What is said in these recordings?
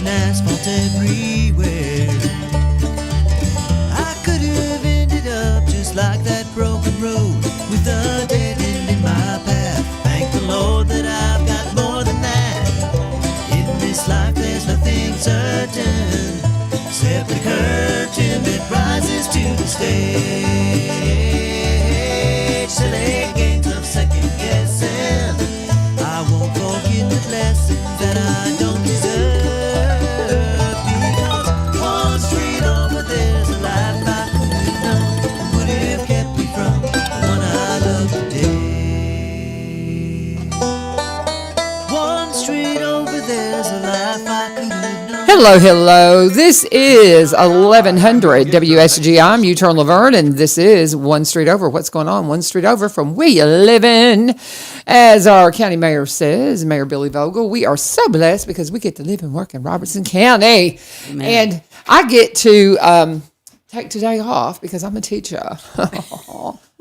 and asphalt everywhere. I could have ended up just like that broken road with a dead end in my path. Thank the Lord that I've got more than that. In this life there's nothing certain except the curtain that rises to the stage. Silly games of second guessing. I won't forget the lessons that I don't deserve. Because one street over there's a life I could have known would have kept me from the one I love today. One street over there's a life I could have known. Hello. This is 1100 WSG. I'm U-Turn LaVern, and this is One Street Over. What's going on? One Street Over from where you living. As our county mayor says, Mayor Billy Vogel, we are so blessed because we get to live and work in Robertson County. Amen. And I get to take today off because I'm a teacher.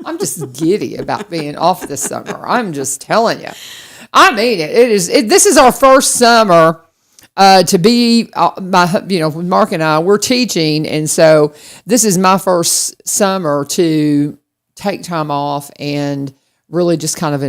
I'm just giddy about being off this summer. I'm just telling you. I mean it. This is our first summer to be Mark and I, we're teaching, and so this is my first summer to take time off and really just kind of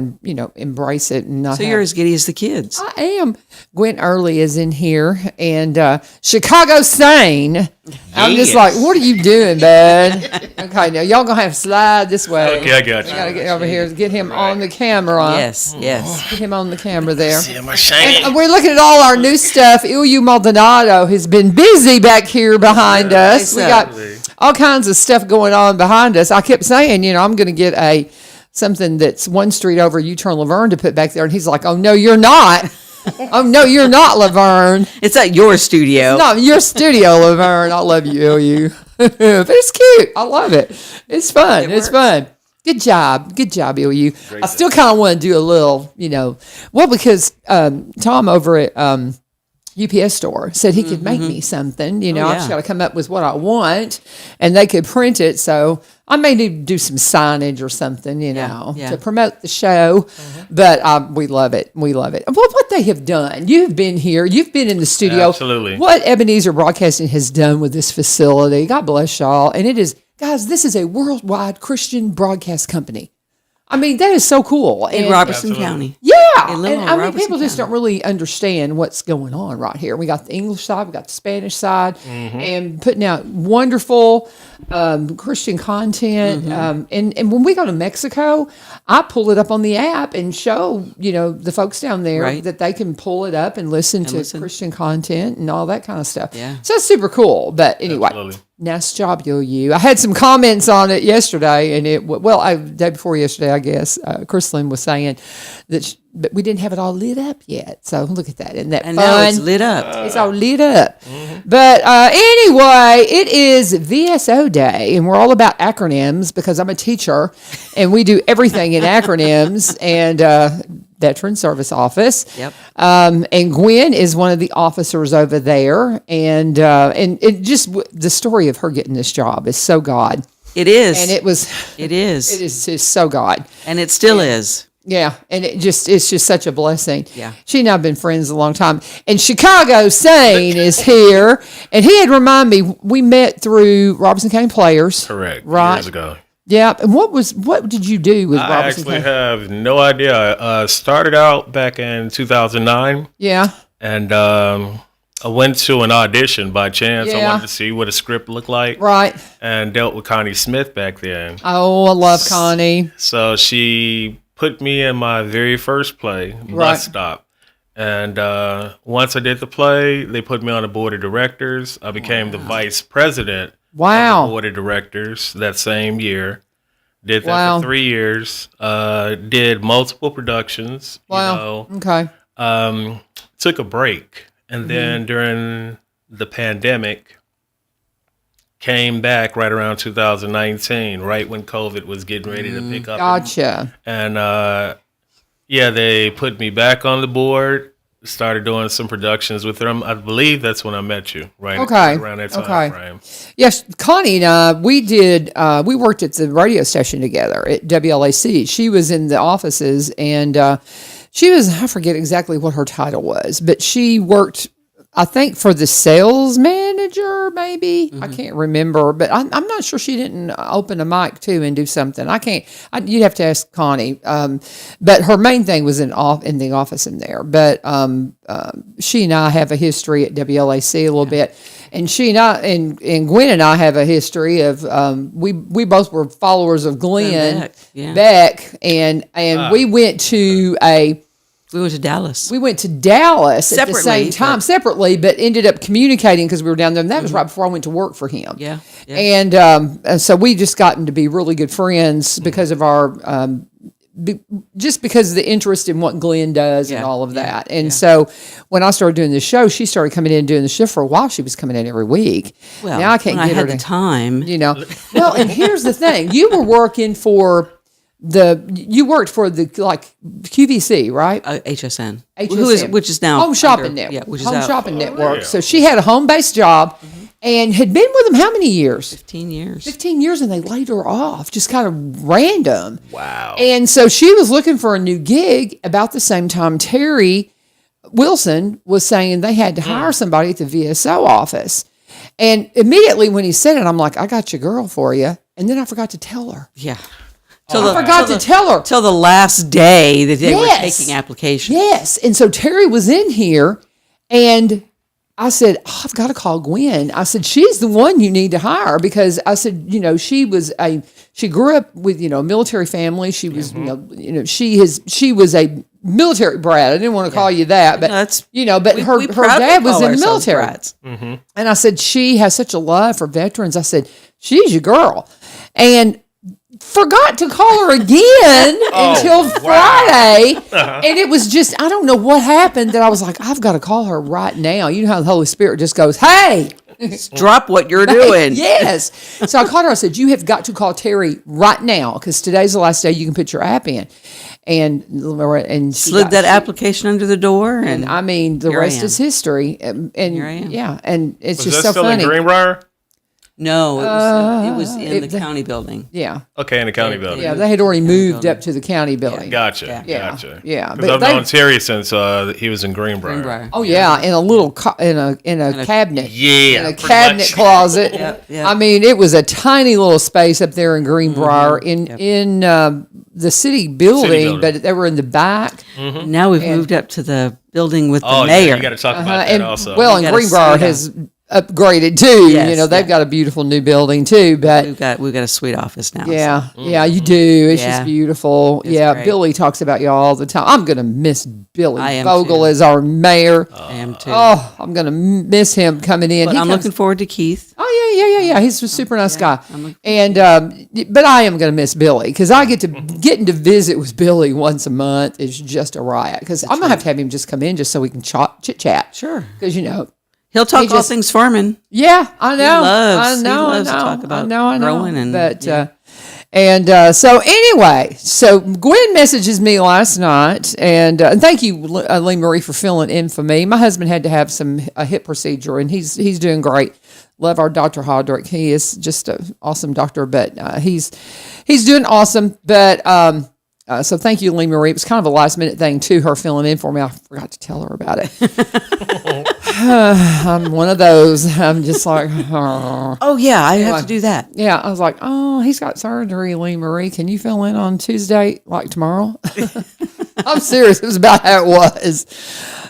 embrace it. And not you're as giddy as the kids. I am. Gwen Early is in here, and Chikago Saine. I'm just like, what are you doing, bud? Okay, now y'all gonna have to slide this way. Okay, I got you. We gotta get over here, get him on the camera. Yes. Get him on the camera there. See my shiny. And we're looking at all our new stuff. Ilyu Maldonado has been busy back here behind us. We got all kinds of stuff going on behind us. I kept saying, I'm going to get something that's one street over U-Turn LaVern to put back there. And he's like, oh, no, you're not. Oh, no, you're not, LaVern. It's at your studio. It's not your studio, LaVern. I love you, Ilyu. But it's cute. I love it. It's fun. It's fun. Good job, Ilyu. I still kind of want to do a little, because Tom over at UPS store said he could make me something. I just got to come up with what I want, and they could print it. So I may need to do some signage or something, to promote the show. But we love it. We love it. What they have done, you've been here, you've been in the studio. Absolutely. What Ebenezer Broadcasting has done with this facility, God bless y'all. And it is, guys, this is a worldwide Christian broadcast company. I mean, that is so cool. In Robertson County. Yeah. In people just don't really understand what's going on right here. We got the English side, we got the Spanish side, and putting out wonderful Christian content. And when we go to Mexico, I pull it up on the app and show, the folks down there that they can pull it up and listen to Christian content and all that kind of stuff. Yeah. So that's super cool. But anyway. Absolutely. Nice job, you. I had some comments on it yesterday, and day before yesterday, I guess, Chrislyn was saying that but we didn't have it all lit up yet. So look at that. Isn't that fun? Now it's lit up. It's all lit up. But anyway, it is VSO Day, and we're all about acronyms because I'm a teacher, and we do everything in acronyms, and Veteran Service Office. Yep. And Gwen is one of the officers over there, and it just the story of her getting this job is so God. It is, and it is. It is just so God, and it still is. Yeah, and it's just such a blessing. Yeah, she and I have been friends a long time. And Chikago Saine is here, and he had reminded me we met through Robertson County Players. Correct. Right. Years ago. Yeah, and what did you do with Robertson County? I actually have no idea. I started out back in 2009. Yeah. And I went to an audition by chance. Yeah. I wanted to see what a script looked like. Right. And dealt with Connie Smith back then. Oh, I love Connie. So she put me in my very first play, Bus Stop. And once I did the play, they put me on the board of directors. I became the vice president of the board of directors that same year. Did that for 3 years. Did multiple productions. Wow. Okay. Took a break. And then during the pandemic, came back right around 2019, right when COVID was getting ready to pick up. Gotcha. And they put me back on the board, started doing some productions with them. I believe that's when I met you, right around that time frame. Yes, Connie and I, we worked at the radio station together at WLAC. She was in the offices, and she was, I forget exactly what her title was, but she worked I think for the sales manager, maybe I can't remember, but I'm not sure she didn't open a mic too and do something. You'd have to ask Connie. But her main thing was in the office in there. But she and I have a history at WLAC a little bit, and she and I and Gwen and I have a history of we both were followers of Glenn Beck, and we went to We went to Dallas. We went to Dallas at the Separately, same time, separately, but ended up communicating because we were down there. And that was right before I went to work for him. Yeah. And so we just gotten to be really good friends because of our, just because of the interest in what Glenn does and all of that. And so when I started doing the show, she started coming in and doing the shift. For a while, she was coming in every week. Well, now I can't when get I her had to, the time. you know. Well, and here's the thing. You were working for you worked for the QVC, right? HSN. HSN. Which is now Home Shopping under- Network. Yeah, which is Home out Shopping Network. yeah. So she had a home-based job and had been with them how many years? 15 years. 15 years, and they laid her off, just kind of random. Wow. And so she was looking for a new gig about the same time Terry Wilson was saying they had to hire somebody at the VSO office. And immediately when he said it, I'm like, I got your girl for you. And then I forgot to tell her. Yeah. I forgot to tell her. Till the last day that they were Yes. taking applications. Yes. And so Terry was in here, and I said, I've got to call Gwen. I said, she's the one you need to hire, because I said, she grew up with, a military family. She was, she was a military brat. I didn't want to call you that, but, but her proudly dad was call in the ourselves military. brats. And I said, she has such a love for veterans. I said, she's your girl. And forgot to call her again until Friday. And it was just, I don't know what happened, that I was like, I've got to call her right now. You know how the Holy Spirit just goes, hey, Drop what you're doing. Yes. So I called her. I said, you have got to call Terry right now, because today's the last day you can put your app in. And she Slid that application under the door. And I mean, the here I rest am. is history. And Here I am. yeah, and it's Was just that so still funny. in Greenbrier? No, it was in the county building. Yeah. Okay, in the county building. Yeah, they had already moved up to the county building. Gotcha. Yeah. Gotcha. Yeah, Because I've known Terry since he was in Greenbrier. Greenbrier. Oh yeah, in a little in a cabinet. Yeah. In a pretty cabinet much. closet. yeah. I mean, it was a tiny little space up there in Greenbrier in the city building, but they were in the back. Now we've moved up to the building with the Oh, mayor. yeah, you got to talk about that And also. well, We and gotta Greenbrier see that. has upgraded too. Yes, They've got a beautiful new building too. But we've got a sweet office now. yeah, yeah, you do. It's just Yeah. beautiful. It's yeah, great. Billy talks about you all the time. I'm gonna miss Billy I am Vogel too. as our mayor. I am too. Oh, I'm gonna miss him coming in. but He I'm comes- looking forward to Keith. Oh yeah. He's a super nice guy. I'm And but I am going to miss Billy, because I getting to visit with Billy once a month is just a riot. Because I'm gonna have to have him just come in just so we can chit chat. Sure. Because He'll talk He all just- things farming. yeah, I know. loves- I know. he loves I to know. talk about I know. growing and- but yeah. so anyway, so Gwen messages me last night, and thank you, Lee Marie, for filling in for me. My husband had to have a hip procedure, and he's doing great. Love our Dr. Hodrick. He is just an awesome doctor, but he's doing awesome. But so thank you, Lee Marie. It was kind of a last minute thing too, her filling in for me. I forgot to tell her about it. I'm one of those. I'm just like, Oh yeah, I have to do that. yeah. I was like, oh, he's got surgery, Lee Marie. Can you fill in on Tuesday, like tomorrow? I'm serious. It was about how it was.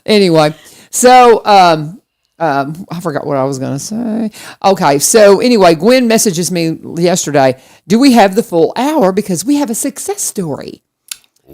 Anyway, so I forgot what I was going to say. Okay, so anyway, Gwen messages me yesterday. Do we have the full hour? Because we have a success story.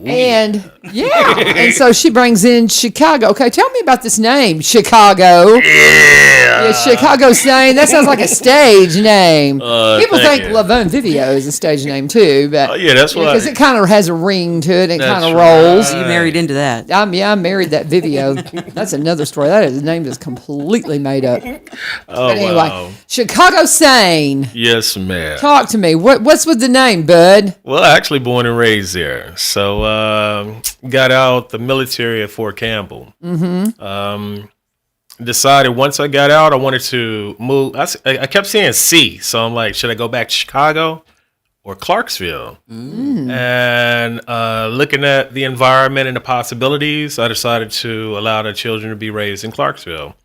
And yeah, and so she brings in Chikago. Okay, tell me about this name, Chikago. Yeah, Chikago Saine. That sounds like a stage name. People thank think you. LaVern Vivio is a stage name too, but yeah, that's what because it kind of has a ring to it. And it kind That's of rolls. You married into that. I married that Vivio. That's another story. That is, the name is completely made up. Oh, But anyway, wow. Chikago Saine. Yes, ma'am. Talk to me. What's with the name, bud? Well, actually born and raised there. So, got out the military at Fort Campbell. Decided once I got out, I wanted to move. I kept saying C. So I'm like, should I go back to Chicago or Clarksville? And looking at the environment and the possibilities, I decided to allow the children to be raised in Clarksville.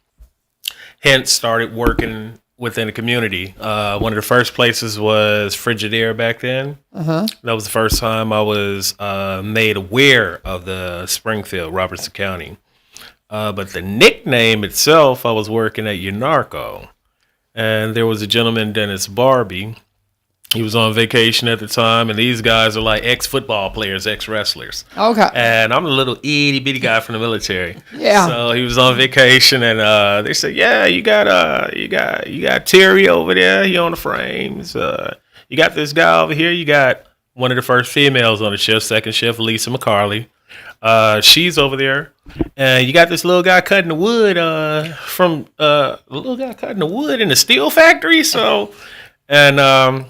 hence started working within the community. One of the first places was Frigidaire back then. That was the first time I was made aware of the Springfield, Robertson County. But the nickname itself, I was working at Unarco. And there was a gentleman, Dennis Barbie. He was on vacation at the time, and these guys are like ex-football players, ex-wrestlers. Okay. And I'm a little itty-bitty guy from the military. Yeah. So he was on vacation, and they said, "Yeah, you got Terry over there. He on the frames. You got this guy over here. You got one of the first females on the shift, second shift, Lisa McCarley. She's over there, and you got this little guy cutting the wood in the steel factory. So, and I'm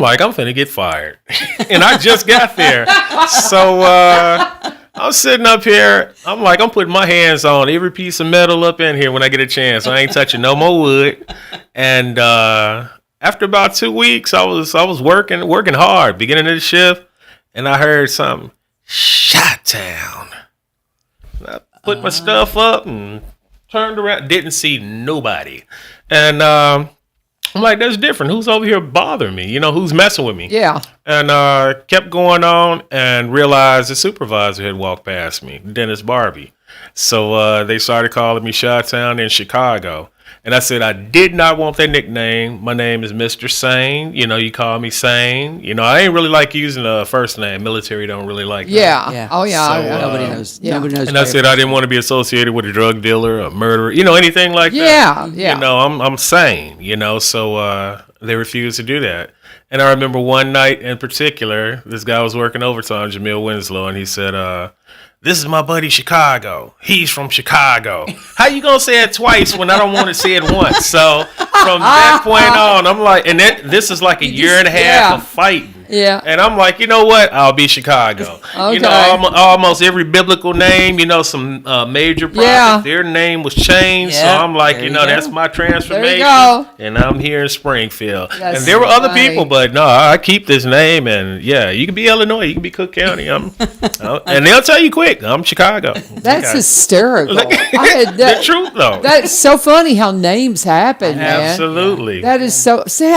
like, I'm finna get fired. And I just got there. So I'm sitting up here. I'm like, I'm putting my hands on every piece of metal up in here when I get a chance. I ain't touching no more wood. And after about 2 weeks, I was working hard, beginning of the shift, and I heard something, Shot-town. I put my stuff up and turned around, didn't see nobody. And I'm like, that's different. Who's over here bothering me? You know, who's messing with me? Yeah. And kept going on and realized the supervisor had walked past me, Dennis Barbie. So they started calling me Chi-Town in Chicago. And I said, I did not want that nickname. My name is Mr. Saine. You know, you call me Saine. You know, I ain't really like using a first name. Military don't really like that. Yeah. Oh, yeah. So, Nobody knows. yeah. Nobody knows. And I said I didn't want to be associated with a drug dealer, a murderer, you know, anything like that. Yeah. You know, I'm sane, you know, so they refused to do that. And I remember one night in particular, this guy was working overtime, Jamil Winslow, and he said, this is my buddy Chicago. He's from Chicago. How you gonna say it twice when I don't want to say it once? So from that point on, I'm like, and this is like a year and a half of fighting. Yeah. And I'm like, you know what? I'll be Chicago. Okay. You know, almost every biblical name, you know, some major prophets, their name was changed. Yeah. So I'm like, There you know, you go. that's my transformation. There you go. And I'm here in Springfield. That's and there were other funny. people, but no, I keep this name. And yeah, you can be Illinois, you can be Cook County. And they'll tell you quick, I'm Chicago. That's hysterical. The truth, though. That's so funny how names happen, man. Absolutely. That is so. See,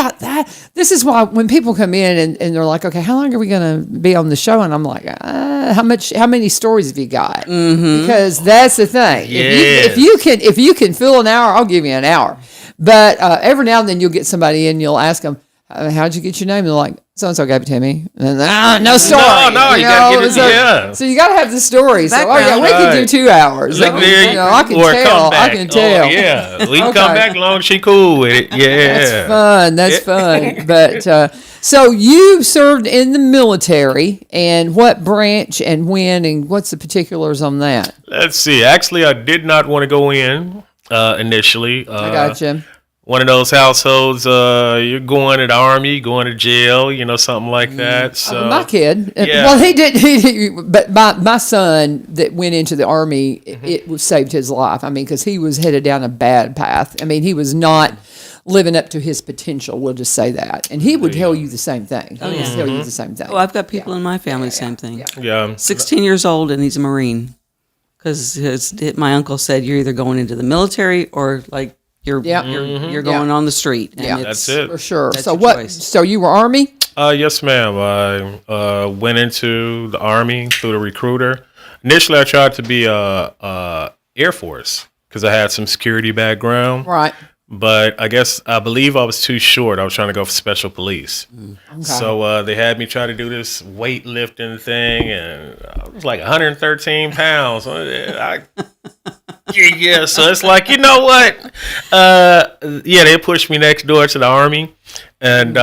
this is why when people come in and they're like, "Okay, how long are we going to be on the show?" And I'm like, "How many stories have you got?" Mm-hmm. Because that's the thing. Yes. If you can fill an hour, I'll give you an hour. But every now and then you'll get somebody in, you'll ask them, "How'd you get your name?" And they're like, "So and so gave it to me." And no story. No, you gotta get it. Yeah. So you got to have the story. So Background. we could do 2 hours. Look there, I can or tell. come back. I can tell. Oh, yeah, we can Okay. come back as long as she cool with it. Yeah, That's fun. But so you served in the military, and what branch and when, and what's the particulars on that? Let's see. Actually, I did not want to go in initially. I got you. One of those households, you're going to the army, you're going to jail, you know, something like that. So My kid, yeah. well, he did, but my son that went into the army, it saved his life. I mean, because he was headed down a bad path. I mean, he was not living up to his potential. We'll just say that, and he would tell you the same thing. He would tell you the same thing. Oh, I've got people in my family, same thing. Yeah. 16 years old, and he's a Marine. Because my uncle said you're either going into the military or like you're going on the street. And Yeah. That's it. For sure. That's So your what? choice. So you were Army? Yes, ma'am. I went into the Army through the recruiter. Initially, I tried to be Air Force because I had some security background. Right. But I believe I was too short. I was trying to go for special police. Okay. So they had me try to do this weightlifting thing, and I was like 113 pounds. Yeah, so it's like, you know what? They pushed me next door to the Army. And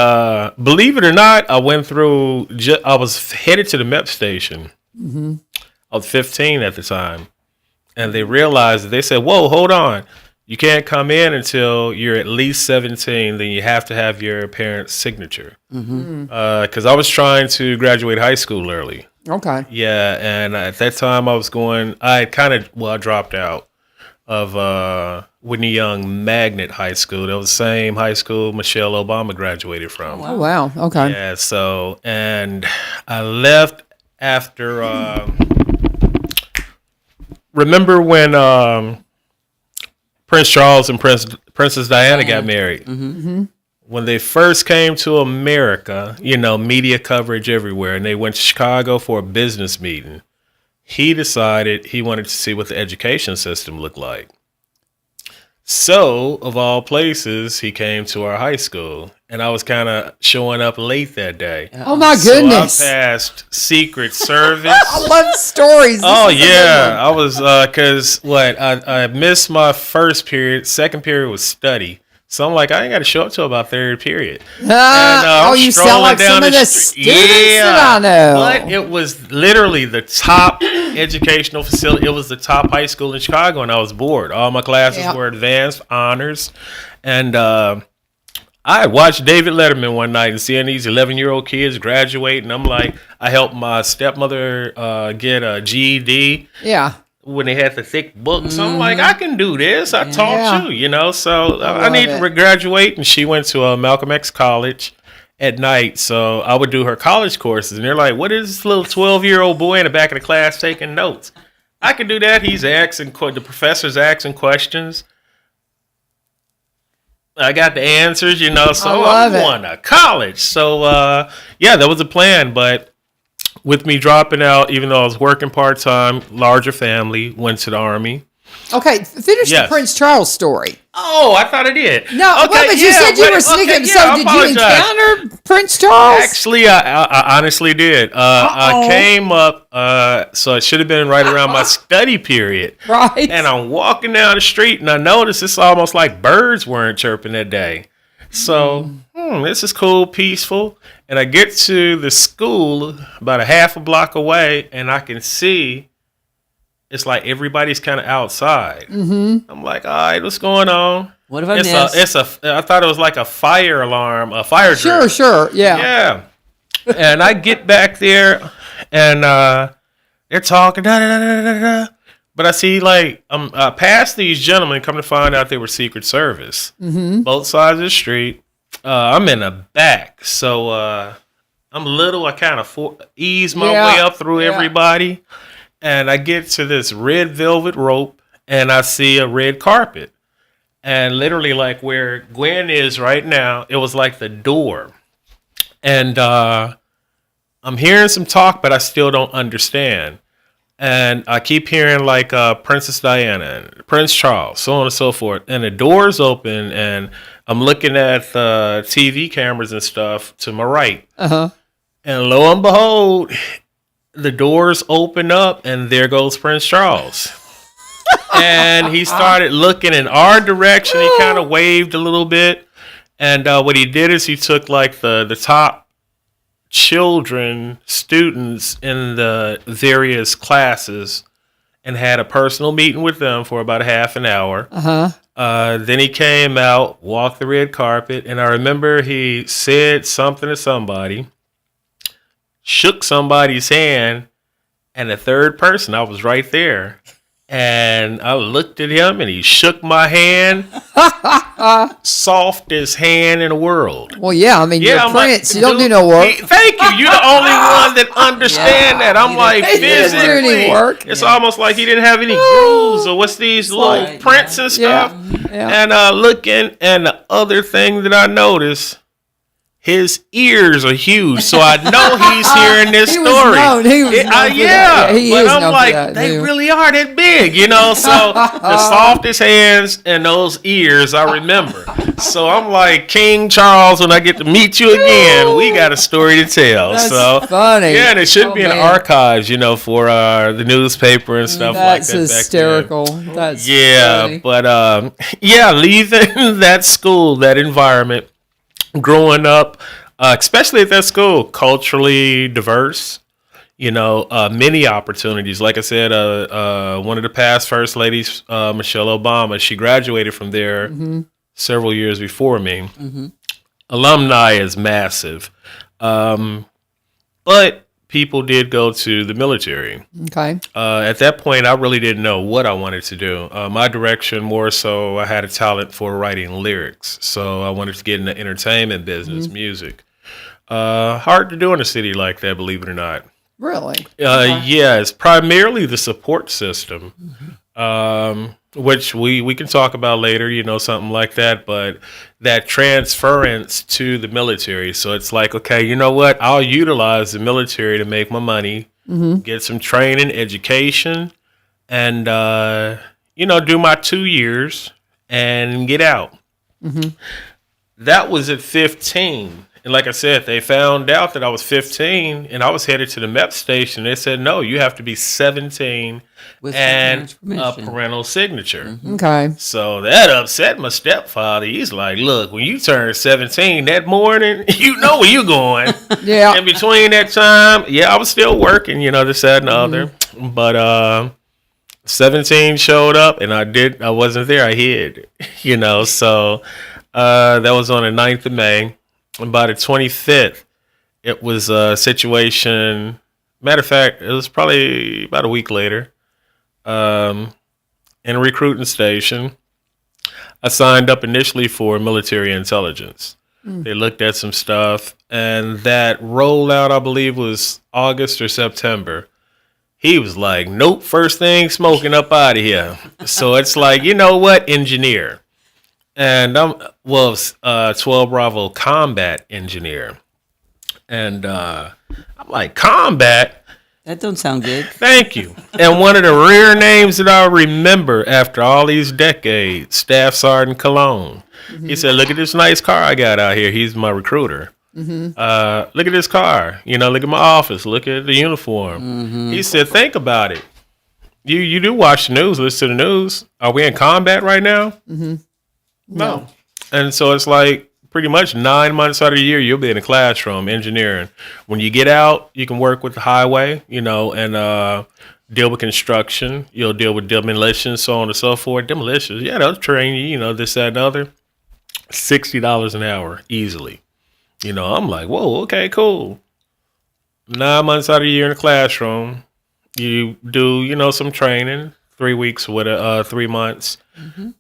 believe it or not, I went through, I was headed to the MEP station. Mm-hmm. I was 15 at the time. And they realized, they said, whoa, hold on. You can't come in until you're at least 17. Then you have to have your parents' signature. Because I was trying to graduate high school early. Okay. Yeah, and at that time I dropped out of Whitney Young Magnet High School. That was the same high school Michelle Obama graduated from. Oh, wow. Okay. Yeah, so, and I left after, remember when Prince Charles and Princess Diana got married. Mm-hmm. When they first came to America, media coverage everywhere, and they went to Chicago for a business meeting. He decided he wanted to see what the education system looked like. So, of all places, he came to our high school, and I was kind of showing up late that day. Oh my goodness! So I passed Secret Service. I love stories. Oh yeah, I was because I missed my first period. Second period was study. So I'm like, I ain't got to show up till about third period. You sound like some of the students that I know. But it was literally the top educational facility. It was the top high school in Chicago, and I was bored. All my classes were advanced honors. And I watched David Letterman one night and seeing these 11-year-old kids graduate. And I'm like, I helped my stepmother get a GED. Yeah. When they had the thick books, I'm like, I can do this. I taught you, So I need to graduate. And she went to Malcolm X College at night. So I would do her college courses. And they're like, what is this little 12-year-old boy in the back of the class taking notes? I can do that. He's asking, the professor's asking questions. I got the answers, so I'm going to college. So, that was a plan. But with me dropping out, even though I was working part-time, larger family, went to the Army. Okay, finish the Prince Charles story. Oh, I thought I did. No, okay, but you said you were sneaking. So did you encounter Prince Charles? Actually, I honestly did. I came up, so it should have been right around my study period. Right. And I'm walking down the street, and I noticed it's almost like birds weren't chirping that day. So, this is cool, peaceful. And I get to the school about a half a block away, and I can see it's like everybody's kind of outside. Mm-hmm. I'm like, all right, what's going on? What have I missed? I thought it was like a fire alarm, a fire drill. Sure, yeah. Yeah. And I get back there, and they're talking, da-da-da-da-da-da. But I see, I passed these gentlemen, come to find out they were Secret Service. Mm-hmm. Both sides of the street. I'm in the back, so I'm little. I kind of ease my way up through everybody, and I get to this red velvet rope, and I see a red carpet. And literally, like where Gwen is right now, it was like the door. And I'm hearing some talk, but I still don't understand. And I keep hearing like Princess Diana, and Prince Charles, so on and so forth. And the door's open, and I'm looking at the TV cameras and stuff to my right. Uh-huh. And lo and behold, the doors open up, and there goes Prince Charles. And he started looking in our direction. He kind of waved a little bit. And what he did is he took like the top students in the various classes and had a personal meeting with them for about a half an hour. Then he came out, walked the red carpet, and I remember he said something to somebody, shook somebody's hand, and the third person, I was right there. And I looked at him, and he shook my hand. Softest hand in the world. Well, yeah, I mean, you're a prince. You don't do no work. Thank you. You're the only one that understand that. I'm like, physically, work. It's almost like he didn't have any grooves or what's these little prints and stuff. And looking, and the other thing that I noticed, his ears are huge, so I know he's hearing this story. He was known but I'm like, they really are that big, So the softest hands and those ears, I remember. So I'm like, King Charles, when I get to meet you again, we got a story to tell. That's funny. Yeah, and it should be in the archives, for the newspaper and stuff like that. That's hysterical. That's funny. But leaving that school, that environment. Growing up, especially at that school, culturally diverse, many opportunities. Like I said, one of the past first ladies, Michelle Obama, she graduated from there several years before me. Mm-hmm. Alumni is massive. But people did go to the military. Okay. At that point, I really didn't know what I wanted to do. My direction, more so, I had a talent for writing lyrics. So I wanted to get in the entertainment business, music. Hard to do in a city like that, believe it or not. Really? Yeah, it's primarily the support system. which we can talk about later, something like that. But that transference to the military. So it's like, okay, you know what? I'll utilize the military to make my money, get some training, education, and, do my 2 years and get out. That was at 15. And like I said, they found out that I was 15 and I was headed to the MEP station. They said, no, you have to be 17 With and parents' a parental signature. Okay. So that upset my stepfather. He's like, look, when you turn 17 that morning, you know where you're going. Yeah. In between that time, I was still working, this, that, and the other. But 17 showed up and I wasn't there. I hid, so that was on the 9th of May. And by the 25th, it was a situation. Matter of fact, it was probably about a week later. In a recruiting station, I signed up initially for military intelligence. They looked at some stuff, and that rollout, I believe, was August or September. He was like, nope, first thing smoking up out of here. So it's like, you know what, engineer. And I'm 12 Bravo combat engineer. And I'm like, combat? That don't sound good. Thank you. And one of the rare names that I remember after all these decades, Staff Sergeant Cologne. He said, look at this nice car I got out here. He's my recruiter. Look at this car. Look at my office. Look at the uniform. He said, think about it. You do watch the news, listen to the news. Are we in combat right now? No. And so it's like pretty much 9 months out of the year, you'll be in a classroom engineering. When you get out, you can work with the highway, and deal with construction. You'll deal with demolition, so on and so forth. Demolitions, they'll train you, this, that, and other. $60 an hour, easily. I'm like, whoa, okay, cool. 9 months out of the year in the classroom, you do, some training, 3 weeks with 3 months.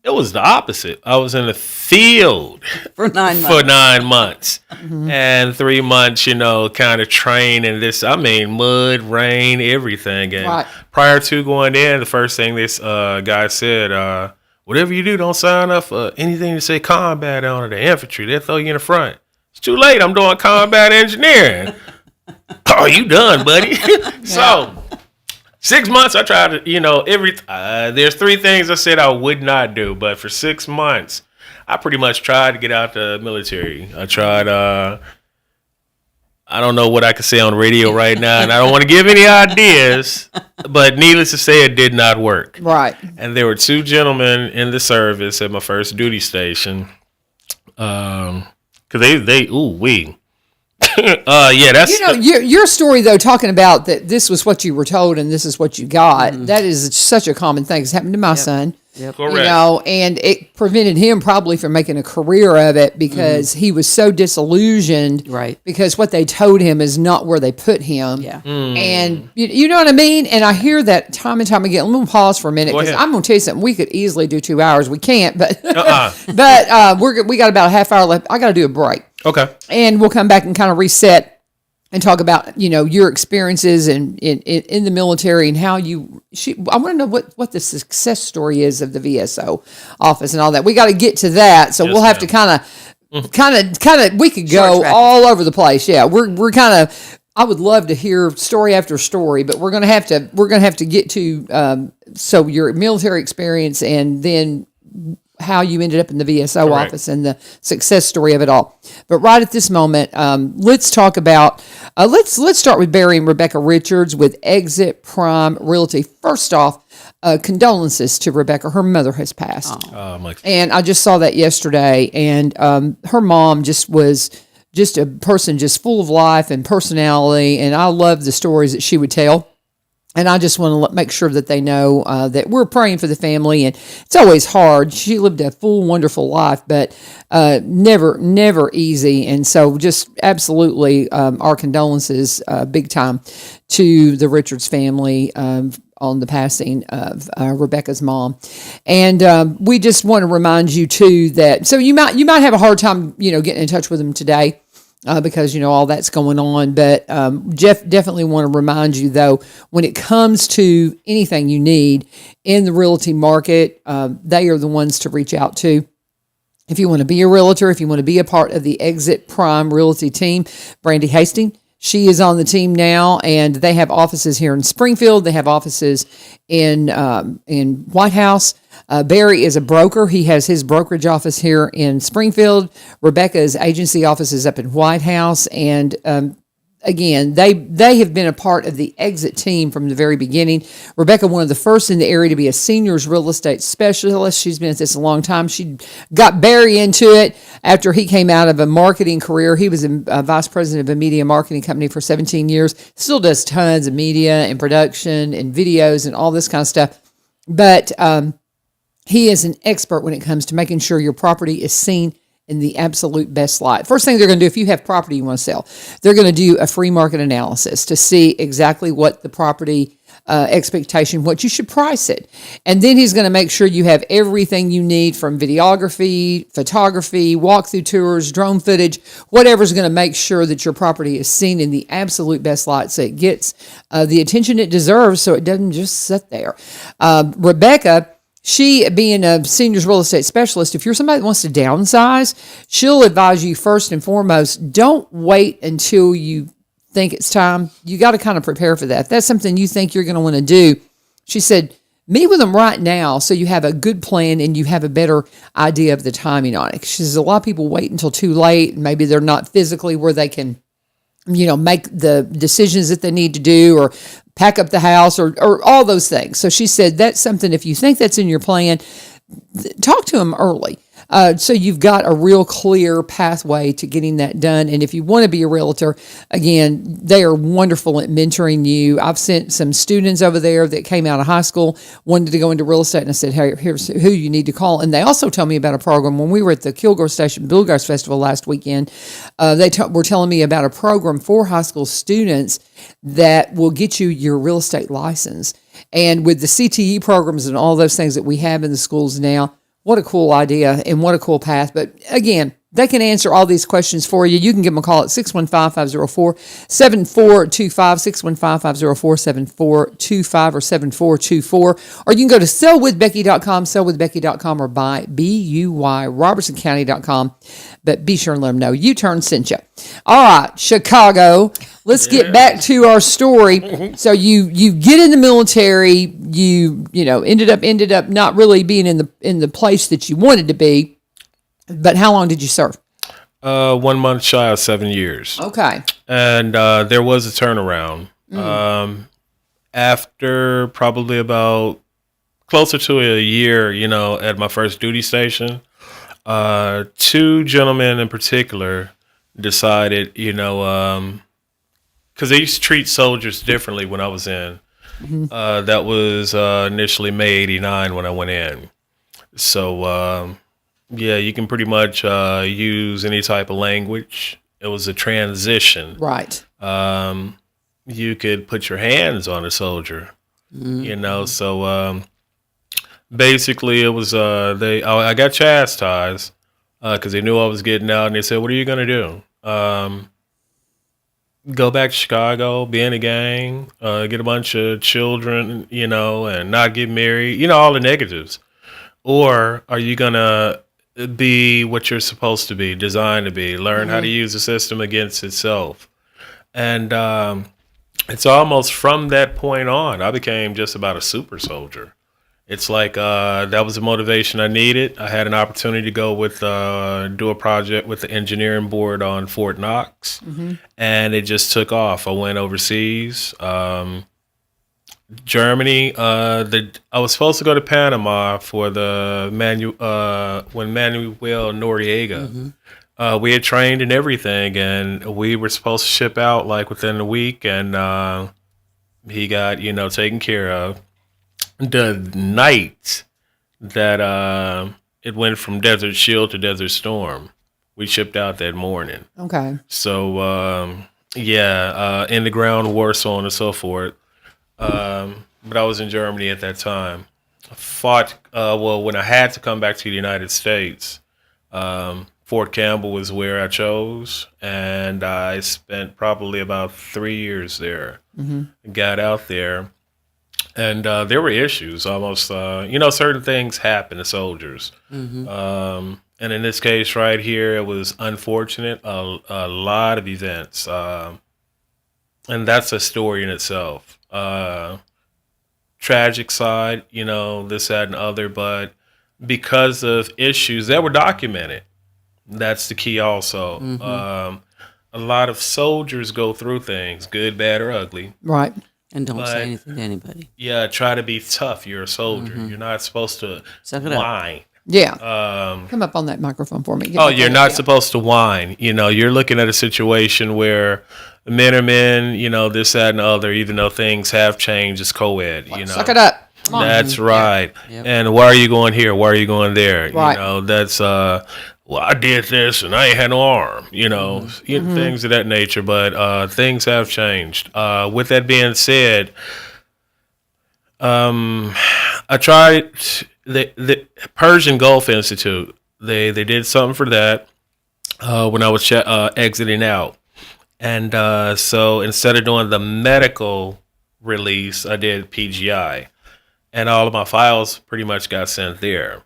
It was the opposite. I was in the field For 9 months. For 9 months. And 3 months, kind of training this. I mean, mud, rain, everything. And prior to going in, the first thing this guy said, whatever you do, don't sign up for anything to say combat on it, the infantry. They'll throw you in the front. It's too late. I'm doing combat engineering. Oh, you done, buddy. So 6 months, I tried to, there's 3 things I said I would not do, but for 6 months, I pretty much tried to get out the military. I tried, I don't know what I could say on the radio right now, and I don't want to give any ideas, but needless to say, it did not work. Right. And there were 2 gentlemen in the service at my first duty station, because that's your story though, talking about that this was what you were told and this is what you got. That is such a common thing. It's happened to my son. Yep. Correct. And it prevented him probably from making a career of it because he was so disillusioned. Right. Because what they told him is not where they put him. Yeah. And you know what I mean? And I hear that time and time again. I'm going to pause for a minute because I'm going to tell you something. We could easily do 2 hours. We can't, but we got about a half hour left. I got to do a break. Okay. And we'll come back and kind of reset and talk about, your experiences in the military and how I want to know what the success story is of the VSO office and all that. We got to get to that. So we'll have to kind of, we could go all over the place. Yeah. We're kind of, I would love to hear story after story, but we're going to have to get to, so your military experience and then how you ended up in the VSO office and the success story of it all. But right at this moment, let's talk about, let's start with Barry and Rebecca Richards with Exit Prime Realty. First off, condolences to Rebecca. Her mother has passed. And I just saw that yesterday. And her mom just was just a person just full of life and personality. And I love the stories that she would tell. And I just want to make sure that they know that we're praying for the family. And it's always hard. She lived a full, wonderful life, but never easy. And so just absolutely our condolences big time to the Richards family on the passing of Rebecca's mom. And we just want to remind you, too, that so you might have a hard time, getting in touch with them today. because, all that's going on. But Jeff, definitely want to remind you, though, when it comes to anything you need in the realty market, they are the ones to reach out to. If you want to be a realtor, if you want to be a part of the Exit Prime Realty team, Brandy Hastings, she is on the team now, and they have offices here in Springfield. They have offices in White House. Barry is a broker. He has his brokerage office here in Springfield. Rebecca's agency office is up in White House. And again, they have been a part of the Exit team from the very beginning. Rebecca, one of the first in the area to be a seniors real estate specialist. She's been at this a long time. She got Barry into it after he came out of a marketing career. He was a vice president of a media marketing company for 17 years. Still does tons of media and production and videos and all this kind of stuff. But he is an expert when it comes to making sure your property is seen in the absolute best light. First thing they're going to do, if you have property you want to sell, they're going to do a free market analysis to see exactly what the property expectation, what you should price it. And then he's going to make sure you have everything you need from videography, photography, walkthrough tours, drone footage, whatever's going to make sure that your property is seen in the absolute best light so it gets the attention it deserves so it doesn't just sit there. Rebecca, she, being a seniors real estate specialist, if you're somebody that wants to downsize, she'll advise you first and foremost, don't wait until you think it's time. You got to kind of prepare for that. If that's something you think you're going to want to do, she said, meet with them right now so you have a good plan and you have a better idea of the timing on it. She says a lot of people wait until too late, and maybe they're not physically where they can make the decisions that they need to do or pack up the house or all those things. So she said that's something, if you think that's in your plan, talk to them early. So you've got a real clear pathway to getting that done. And if you want to be a realtor, again, they are wonderful at mentoring you. I've sent some students over there that came out of high school, wanted to go into real estate, and I said, hey, here's who you need to call. And they also told me about a program. When we were at the Kilgore Station Bluegrass Festival last weekend, they were telling me about a program for high school students that will get you your real estate license. And with the CTE programs and all those things that we have in the schools now, what a cool idea and what a cool path. But again, they can answer all these questions for you. You can give them a call at 615-504-7425, 615-504-7425 or 7424. Or you can go to sellwithbecky.com, sellwithbecky.com, or buy BUYRobertsonCounty.com. But be sure and let them know U-Turn sent you. All right, Chicago. Let's get back to our story. So you get in the military. You ended up not really being in the place that you wanted to be. But how long did you serve? 1 month shy of 7 years. Okay. And there was a turnaround. After probably about closer to a year, at my first duty station, two gentlemen in particular decided, because they used to treat soldiers differently when I was in. That was initially May 89 when I went in. So, yeah, you can pretty much use any type of language. It was a transition. Right. You could put your hands on a soldier, so basically it was, I got chastised because they knew I was getting out, and they said, what are you going to do? Go back to Chicago, be in a gang, get a bunch of children, and not get married, all the negatives. Or are you going to be what you're supposed to be, designed to be, learn how to use the system against itself? And it's almost from that point on, I became just about a super soldier. It's like that was the motivation I needed. I had an opportunity to go with do a project with the engineering board on Fort Knox, and it just took off. I went overseas. Germany. I was supposed to go to Panama for the when Manuel Noriega. We had trained and everything, and we were supposed to ship out like within a week, and he got taken care of. The night that it went from Desert Shield to Desert Storm, we shipped out that morning. Okay. So in the ground war, so on and so forth. But I was in Germany at that time. I fought, when I had to come back to the United States, Fort Campbell was where I chose, and I spent probably about 3 years there. Got out there, and there were issues. Almost, certain things happen to soldiers. And in this case right here, it was unfortunate. A lot of events, and that's a story in itself. Tragic side, this, that, and other, but because of issues that were documented, that's the key also. A lot of soldiers go through things, good, bad, or ugly. Right. And don't say anything to anybody. Yeah, try to be tough. You're a soldier. You're not supposed to whine. Yeah. Come up on that microphone for me. You're not supposed to whine. You're looking at a situation where men are men, this, that, and the other, even though things have changed, it's co-ed, Suck it up. Come on. That's right. Yep. And why are you going here? Why are you going there? Right. That's, well, I did this and I ain't had no arm, things of that nature. But things have changed. With that being said, I tried the Persian Gulf Institute. They did something for that when I was exiting out. And so instead of doing the medical release, I did PGI. And all of my files pretty much got sent there.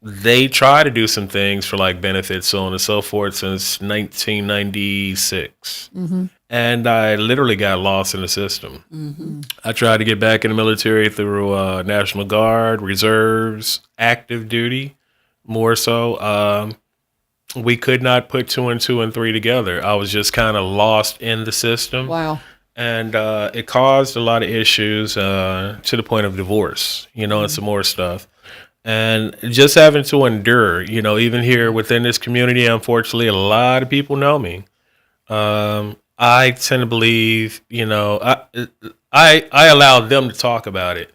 They try to do some things for like benefits, so on and so forth, since 1996. And I literally got lost in the system. I tried to get back in the military through National Guard, reserves, active duty, more so. We could not put 2 and 2 and 3 together. I was just kind of lost in the system. Wow. And it caused a lot of issues to the point of divorce, and some more stuff. And just having to endure, even here within this community, unfortunately, a lot of people know me. I tend to believe, I allow them to talk about it,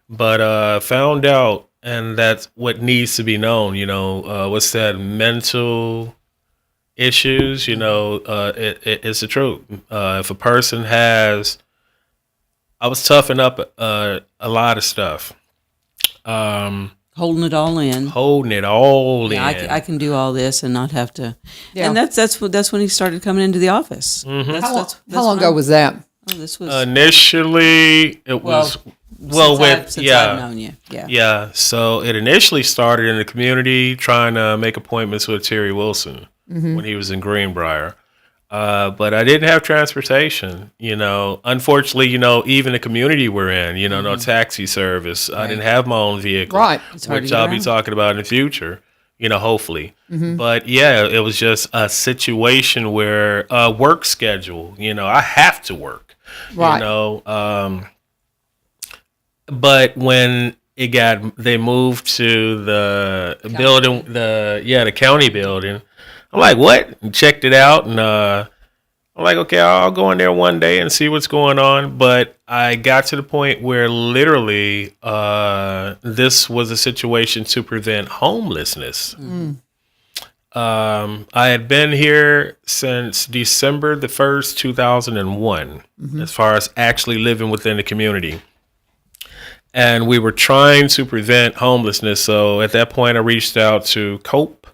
but found out, and that's what needs to be known, what's that, mental issues, it's the truth. If a person has, I was toughing up a lot of stuff. Holding it all in. Yeah, I can do all this and not have to. Yeah. And that's when he started coming into the office. How long ago was that? Oh, this was initially it was since I've known you. Yeah. Yeah. So it initially started in the community trying to make appointments with Terry Wilson when he was in Greenbrier. But I didn't have transportation, Unfortunately, even the community we're in, no taxi service. Right. I didn't have my own vehicle, right? Which I'll be talking about in the future, hopefully. But yeah, it was just a situation where work schedule, I have to work, right? But when they moved to the building, the county building. I'm like, what? And checked it out, and I'm like, okay, I'll go in there one day and see what's going on. But I got to the point where literally this was a situation to prevent homelessness. I had been here since December the 1st, 2001, as far as actually living within the community. And we were trying to prevent homelessness. So at that point, I reached out to COPE,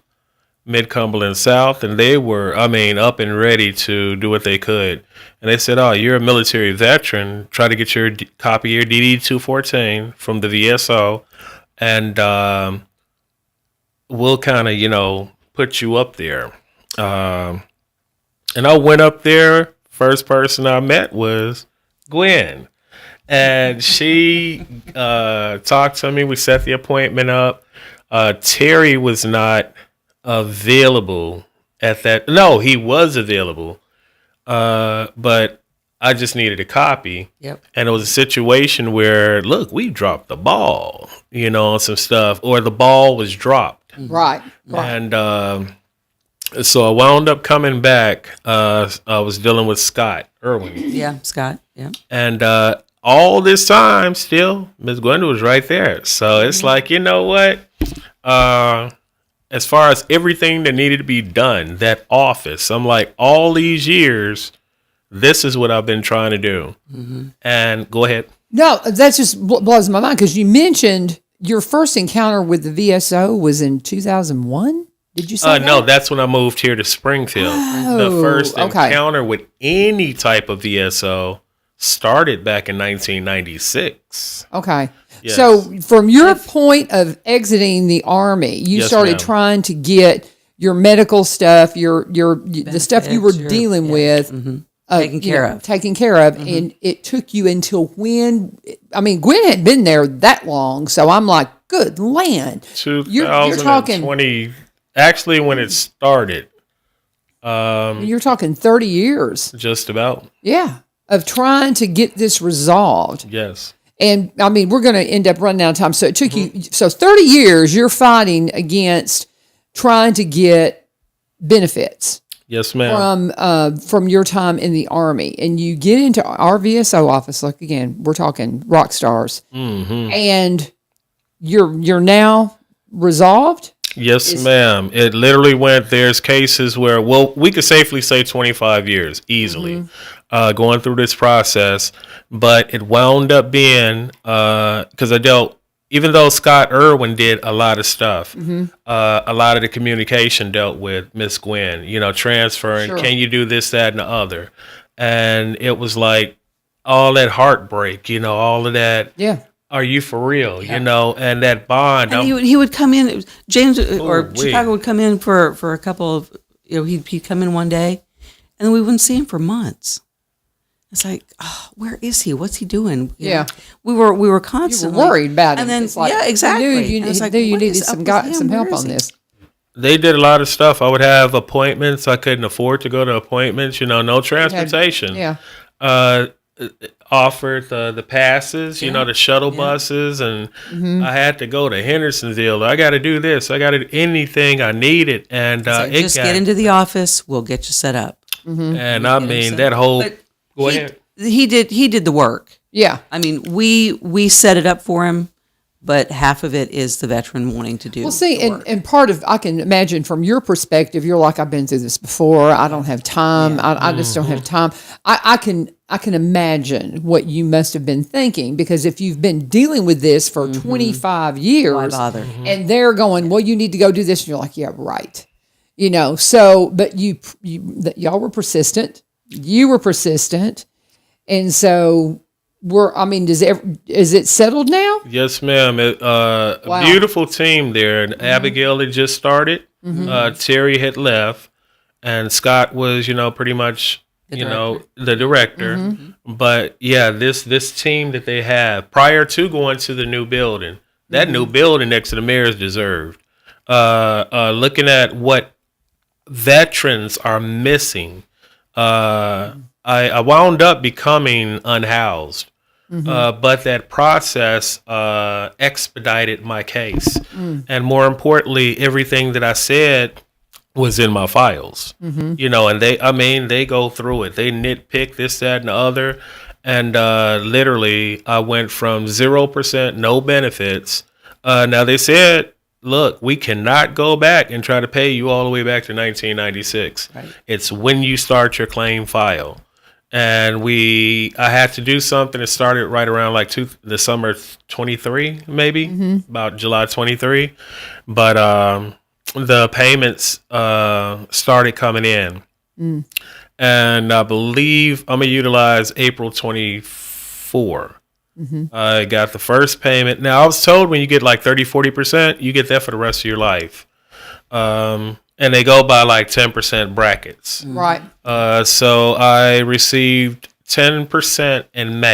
Mid-Cumberland South, and they were, up and ready to do what they could. And they said, oh, you're a military veteran. Try to get your copy of your DD-214 from the VSO, and we'll kind of, put you up there. And I went up there. First person I met was Gwen. And she talked to me. We set the appointment up. Terry was not available at that. No, he was available, but I just needed a copy. Yep. And it was a situation where, look, we dropped the ball, on some stuff, or the ball was dropped. Right. And so I wound up coming back. I was dealing with Scott Irwin. Yeah, Scott. Yeah. And all this time, still, Ms. Gwenda was right there. So it's like, you know what? As far as everything that needed to be done, that office, I'm like, all these years, this is what I've been trying to do. And go ahead. No, that just blows my mind because you mentioned your first encounter with the VSO was in 2001? Did you say No, that? that's when I moved here to Springfield. The first encounter with any type of VSO started back in 1996. Okay. Yes. So from your point of exiting the Army, you Yes, started ma'am. trying to get your medical stuff, the stuff you were dealing with, Taken care of. taken care of, and it took you until when? I mean, Gwen had been there that long, so I'm like, good land. You're talking 2020. Actually, when it started, you're talking 30 years, just about. yeah, of trying to get this resolved. Yes. And I mean, we're going to end up running out of time. So it took you, so 30 years you're fighting against trying to get benefits Yes, ma'am. from your time in the Army. And you get into our VSO office, like again, we're talking rock stars. And you're now resolved? Yes, ma'am. It literally went, there's cases where, well, we could safely say 25 years easily going through this process. But it wound up being, because I dealt, even though Scott Irwin did a lot of stuff, a lot of the communication dealt with Miss Gwen, transferring, can you do this, that, and the other? And it was like all that heartbreak, all of that. Yeah. Oh, Are you for real? And that bond. And he would come in. James or Chikago would come in for a couple of. He'd come in one day, and then we wouldn't see him for months. It's like, oh, where is he? What's he doing? We were constantly worried about him. And then It's like, exactly. I knew you what needed is up some with him? help Where is on he? this. They did a lot of stuff. I would have appointments. I couldn't afford to go to appointments. No transportation. Offered the passes, the shuttle buses, and I had to go to Hendersonville. I got to do this. I got to do anything I needed, and Just get into the office. We'll get you set up. And I mean that whole. But Go ahead. He did the work. Yeah. I mean, we set it up for him, but half of it is the veteran wanting to do. Well, see, the work. and part of, I can imagine from your perspective, you're like, I've been through this before. I don't have time. I just don't have time. I can imagine what you must have been thinking, because if you've been dealing with this for 25 years, Why bother? And they're going, well, you need to go do this. And you're like, yeah, right. So, but y'all were persistent. You were persistent. And so is it settled now? Yes, ma'am. A beautiful team there. And Abigail had just started. Terry had left, and Scott was, pretty much, the director. But yeah, this team that they have prior to going to the new building, that new building next to the mayor's deserved. Looking at what veterans are missing, I wound up becoming unhoused. But that process expedited my case. And more importantly, everything that I said was in my files. And they go through it. They nitpick this, that, and the other. And literally, I went from 0%, no benefits. Now, they said, look, we cannot go back and try to pay you all the way back to 1996. Right. It's when you start your claim file. And I had to do something that started right around like the summer 23, maybe, about July 23. But the payments started coming in. And I believe I'm going to utilize April 24. I got the first payment. Now, I was told when you get like 30, 40%, you get that for the rest of your life. And they go by like 10% brackets. Right. So I received 10% in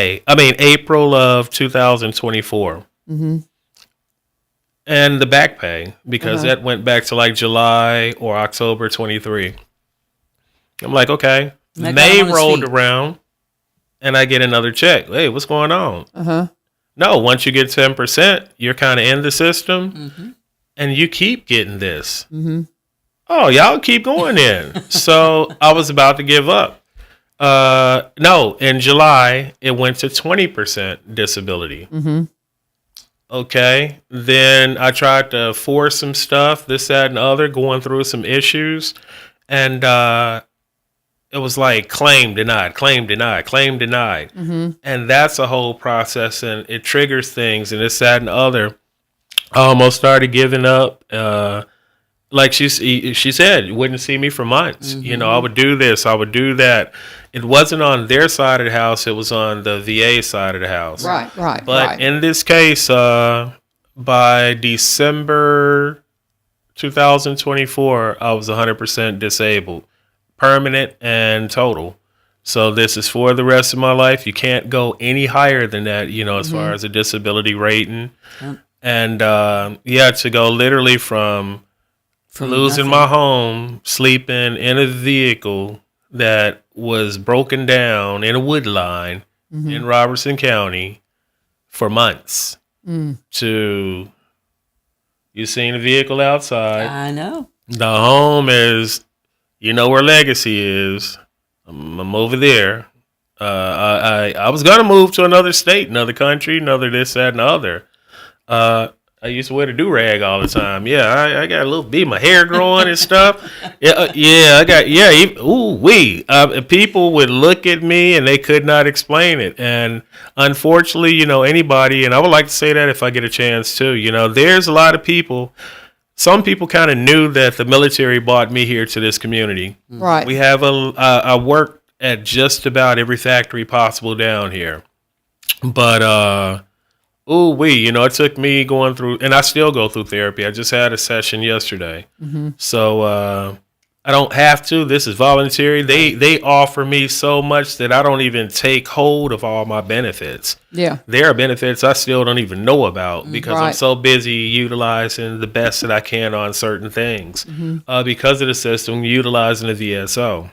April of 2024. And the back pay, because that went back to like July or October 23. I'm like, okay. May rolled around, and I get another check. Hey, what's going on? No, once you get 10%, you're kind of in the system, and you keep getting this. Oh, y'all keep going in. So I was about to give up. No, in July, it went to 20% disability. Okay. Then I tried to force some stuff, this, that, and the other, going through some issues. And it was like claim denied, claim denied, claim denied. And that's a whole process, and it triggers things, and this, that, and the other. I almost started giving up. like she said, you wouldn't see me for months. You know, I would do this, I would do that. It wasn't on their side of the house; it was on the VA side of the house. Right. But in this case, by December 2024, I was 100% disabled, permanent and total. So this is for the rest of my life. You can't go any higher than that, you know, as far as a disability rating. And to go literally from losing nothing. my home, sleeping in a vehicle that was broken down in a wood line in Robertson County for months to you seen the vehicle outside. I know. The home is, you know where Legacy is. I'm over there. I was gonna move to another state, another country, another this, that, and the other. I used to wear the do-rag all the time. Yeah, I got a little bit of my hair growing and stuff. People would look at me and they could not explain it. And unfortunately, you know, anybody, and I would like to say that if I get a chance too, you know, there's a lot of people. Some people kind of knew that the military brought me here to this community. Right. We have I work at just about every factory possible down here. But, you know, it took me going through, and I still go through therapy. I just had a session yesterday. So I don't have to. This is voluntary. They offer me so much that I don't even take hold of all my benefits. Yeah. There are benefits I still don't even know about because I'm Right. so busy utilizing the best that I can on certain things because of the system, utilizing the VSO.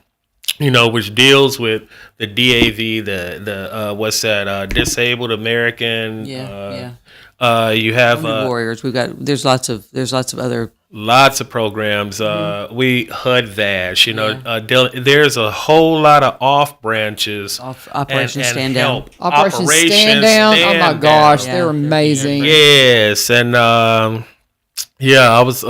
You know, which deals with the DAV, the what's that? Disabled American. Yeah. You have Wounded warriors. There's lots of other. lots of programs. We HUD VASH. You know, there's a whole lot of off branches. Operation and Stand help. Down. Operation Stand Down. Oh my Stand gosh, Down. they're amazing. Yes, and I was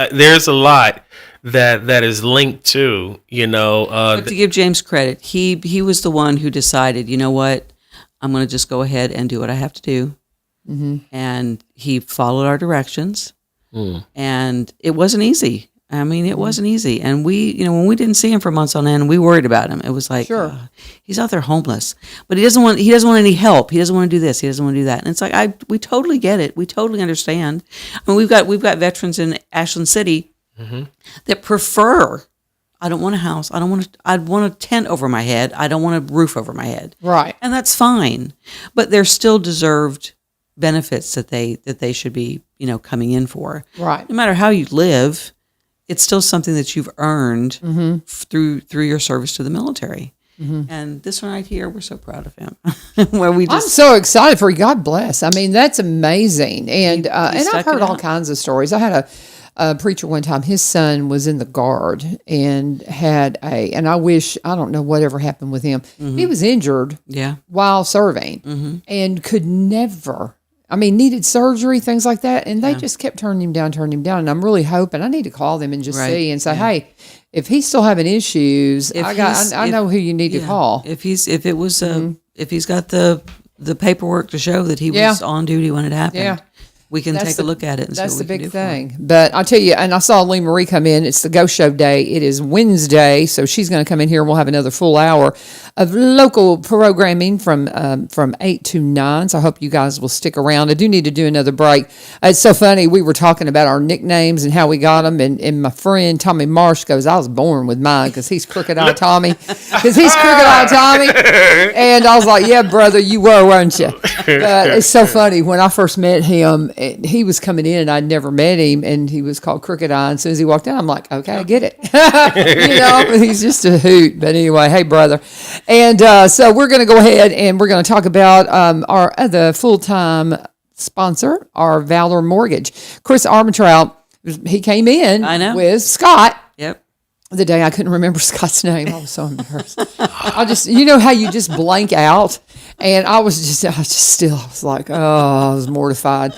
there's a lot that is linked to, you know, But to give James credit, he was the one who decided, you know what, I'm going to just go ahead and do what I have to do. And he followed our directions. And it wasn't easy. I mean, it wasn't easy. And we, you know, when we didn't see him for months on end, we worried about him. It was like, Sure. He's out there homeless, but he doesn't want any help. He doesn't want to do this. He doesn't want to do that. And it's like, we totally get it. We totally understand. I mean, we've got veterans in Ashland City that prefer, I don't want a house. I'd want a tent over my head. I don't want a roof over my head. Right. And that's fine. But they're still deserved benefits that they should be, you know, coming in for. Right. No matter how you live, it's still something that you've earned through your service to the military. And this one right here, we're so proud of him. I'm so excited for you. God bless. I mean, that's amazing. And and I've heard all kinds of stories. I had a preacher one time. His son was in the Guard and had and I don't know whatever happened with him. He was injured while serving and could never, needed surgery, things like that. And they just kept turning him down. And I'm really hoping I need to call them and just see and say, hey, if he's still having issues, I know who you need to call. If he's got the paperwork to show that he was on duty when it happened. We can take a look at it and see what we can do. That's the big thing. But I tell you, and I saw Lee Marie come in. It's the Ghost Show Day. It is Wednesday, so she's going to come in here and we'll have another full hour of local programming from 8 to 9. So I hope you guys will stick around. I do need to do another break. It's so funny. We were talking about our nicknames and how we got them, and my friend Tommy Marsh goes, I was born with mine because he's Crooked Eye Tommy. And I was like, yeah, brother, you were, weren't you? But it's so funny. When I first met him, he was coming in and I'd never met him, and he was called Crooked Eye. And as soon as he walked in, I'm like, okay, I get it. He's just a hoot. But anyway, hey, brother. And so we're going to go ahead and we're going to talk about our the full-time sponsor, our Valor Mortgage. Chris Armentrout, he came in with Scott. Yep. The day I couldn't remember Scott's name. I was so embarrassed. I just, how you just blank out. And I was like, oh, I was mortified.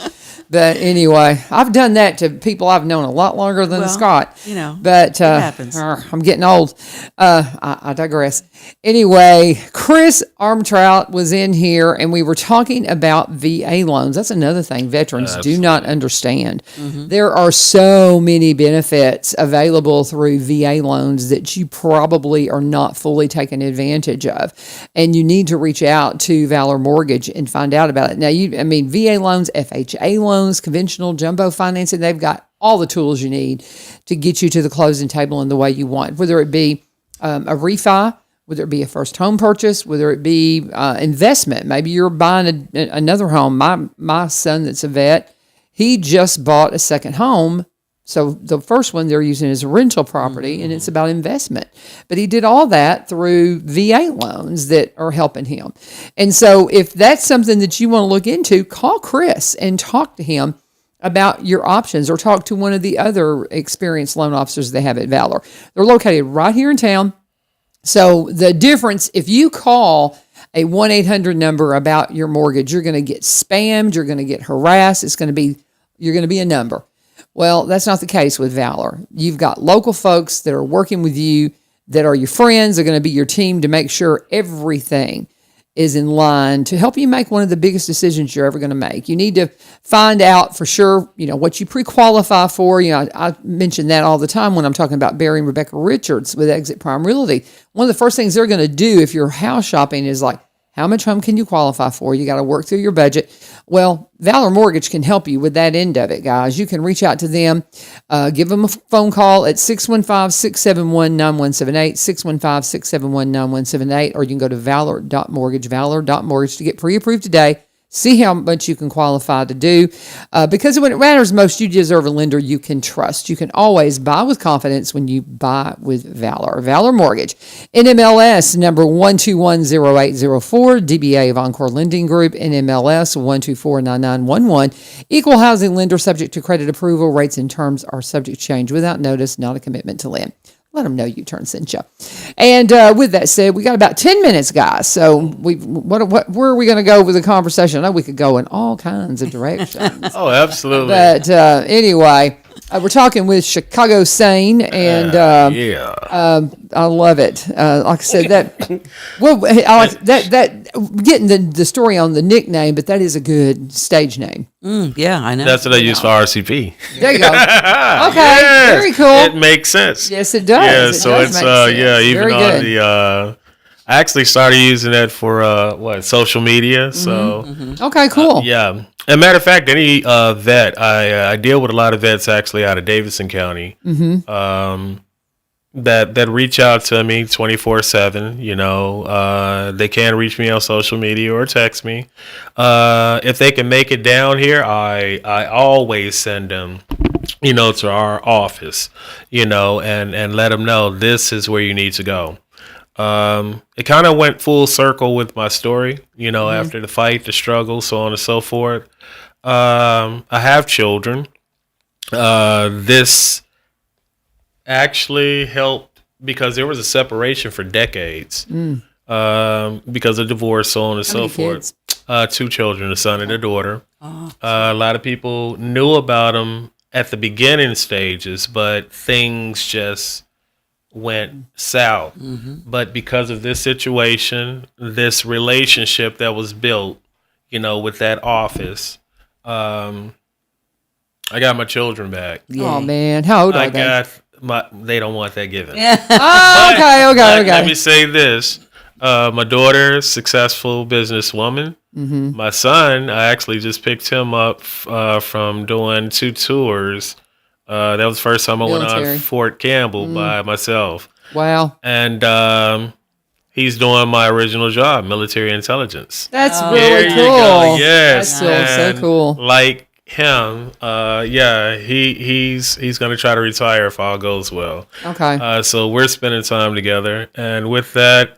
But anyway, I've done that to people I've known a lot longer than Well, Scott. But it happens. I'm getting old. I digress. Anyway, Chris Armtrout was in here, and we were talking about VA loans. That's another thing veterans do not understand. There are so many benefits available through VA loans that you probably are not fully taking advantage of, and you need to reach out to Valor Mortgage and find out about it. Now, VA loans, FHA loans, conventional jumbo financing, they've got all the tools you need to get you to the closing table in the way you want, whether it be a refi, whether it be a first home purchase, whether it be investment. Maybe you're buying another home. My son that's a vet, he just bought a second home. So the first one they're using is a rental property, and it's about investment. But he did all that through VA loans that are helping him. And so if that's something that you want to look into, call Chris and talk to him about your options, or talk to one of the other experienced loan officers they have at Valor. They're located right here in town. So the difference, if you call a 1-800 number about your mortgage, you're going to get spammed, you're going to get harassed, you're going to be a number. Well, that's not the case with Valor. You've got local folks that are working with you, that are your friends, are going to be your team to make sure everything is in line to help you make one of the biggest decisions you're ever going to make. You need to find out for sure, what you pre-qualify for. I mention that all the time when I'm talking about Barry and Rebecca Richards with Exit Prime Realty. One of the first things they're going to do if you're house shopping is like, how much home can you qualify for? You got to work through your budget. Well, Valor Mortgage can help you with that end of it, guys. You can reach out to them, give them a phone call at 615-671-9178, 615-671-9178, or you can go to valor.mortgage to get pre-approved today. See how much you can qualify to do. Because when it matters most, you deserve a lender you can trust. You can always buy with confidence when you buy with Valor. Valor Mortgage. NMLS number 1210804. DBA of Encore Lending Group. NMLS 1249911. Equal housing lender subject to credit approval. Rates and terms are subject to change without notice. Not a commitment to lend. Let them know U-Turn sent you. And with that said, we got about 10 minutes, guys. So where are we going to go with the conversation? I know we could go in all kinds of directions. Oh, absolutely. But anyway, we're talking with Chikago Saine, and I love it. Like I said, I like that getting the story on the nickname, but that is a good stage name. Yeah, I know. That's what I use for RCP. There you go. Okay, very cool. It makes sense. Yes, it does. Yeah, so it's even on the. I actually started using that for social media. So okay, cool. Yeah. As a matter of fact, any vet, I deal with a lot of vets actually out of Davidson County. That reach out to me 24/7. They can reach me on social media or text me. If they can make it down here, I always send them, to our office, and let them know this is where you need to go. It kind of went full circle with my story, after the fight, the struggle, so on and so forth. I have children. This actually helped because there was a separation for decades because of divorce, so on and so forth. 2 children, a son and a daughter. A lot of people knew about them at the beginning stages, but things just went south. But because of this situation, this relationship that was built, with that office, I got my children back. Oh man, how old are they? They don't want that given. Okay. Let me say this. My daughter, successful businesswoman. My son, I actually just picked him up from doing 2 tours. That was the first time I went on Fort Campbell by myself. Wow. And he's doing my original job, military intelligence. That's really cool. Yes. That's so cool. Like him, he's going to try to retire if all goes well. Okay. So we're spending time together. And with that,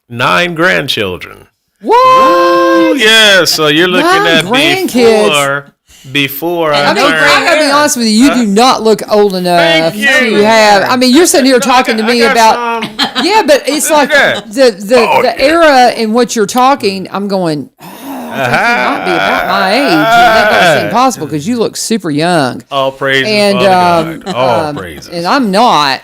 9 grandchildren. What? Yeah, so you're looking 9 at grandkids. Before I gotta be honest with you, you do not look old enough to have. You're sitting here talking to me about. Yeah, but it's like the era in which you're talking. I'm going. think you might be about my age. And that doesn't seem possible because you look super young. All praises, And God. All praises. and I'm not,